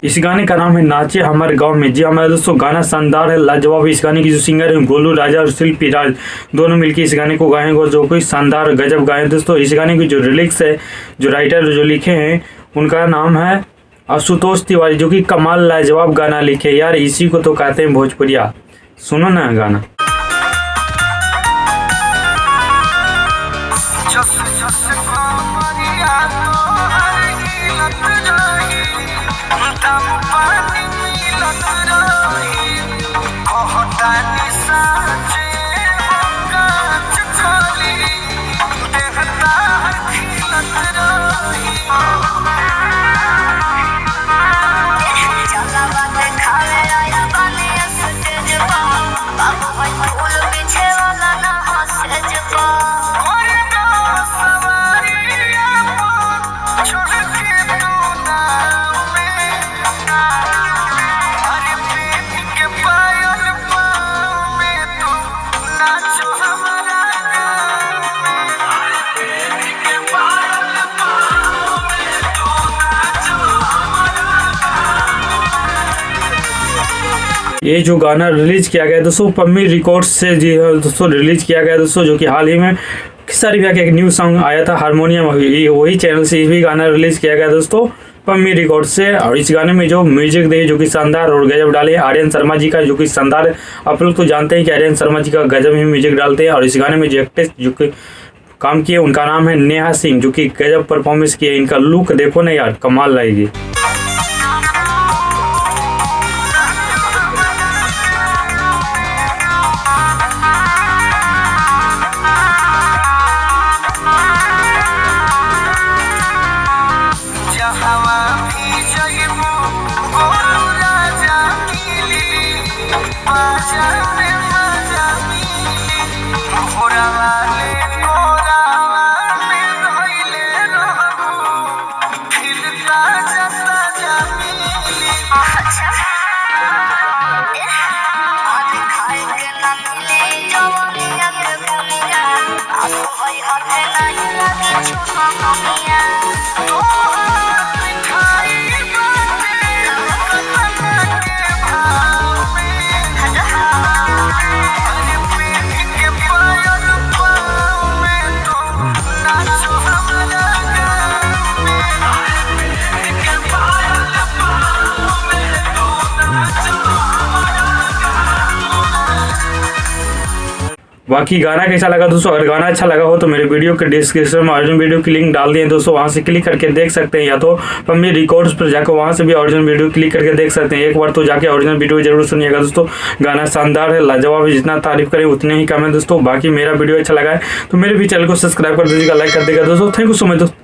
इस गाने का नाम है नाचे हमारे गांव में। जी हमारे दोस्तों गाना शानदार है, लाजवाब। इस गाने की जो सिंगर है गोलू राजा और शिल्पी राज दोनों मिलकर इस गाने को गाए और जो कोई शानदार गजब गाए दोस्तों। इस गाने की जो लिरिक्स है, जो राइटर जो लिखे हैं उनका नाम है आशुतोष तिवारी, जो कि कमाल लाजवाब गाना लिखे यार। इसी को तो कहते हैं भोजपुरिया। सुनो ना गाना। ये जो गाना रिलीज किया गया दोस्तों पम्मी रिकॉर्ड्स से जी दोस्तों रिलीज किया गया दोस्तों, जो कि हाल ही में किसारी भैया का एक न्यू सॉन्ग आया था हारमोनियम, वही चैनल से भी गाना रिलीज किया गया दोस्तों पम्मी रिकॉर्ड से। और इस गाने में जो म्यूजिक दे जो कि शानदार और गजब डाले आर्यन शर्मा जी का, जो कि शानदार है। आप लोग तो जानते हैं कि आर्यन शर्मा जी का गजब ही म्यूजिक डालते हैं। और इस गाने में जो एक्ट्रेस जो कि काम किए उनका नाम है नेहा सिंह, जो कि गजब परफॉर्मेंस किए। इनका लुक देखो ना यार, कमाल लगेगी। बाकी गाना कैसा लगा दोस्तों? अगर गाना अच्छा लगा हो तो मेरे वीडियो के डिस्क्रिप्शन में ओरिजिनल वीडियो की लिंक डाल दिए दोस्तों, वहां से क्लिक करके देख सकते हैं। या तो पम्मी रिकॉर्ड्स पर जाकर वहां से भी ओरिजिनल वीडियो क्लिक करके देख सकते हैं। एक बार तो जाके ओरिजिनल वीडियो जरूर सुनिएगा दोस्तों। गाना शानदार है, लाजवाब है। जितना तारीफ करें उतने ही कम है दोस्तों। बाकी मेरा वीडियो अच्छा लगा है तो मेरे भी चैनल को सब्सक्राइब कर दीजिएगा, लाइक कर देगा दोस्तों। थैंक यू सो मच दोस्तों।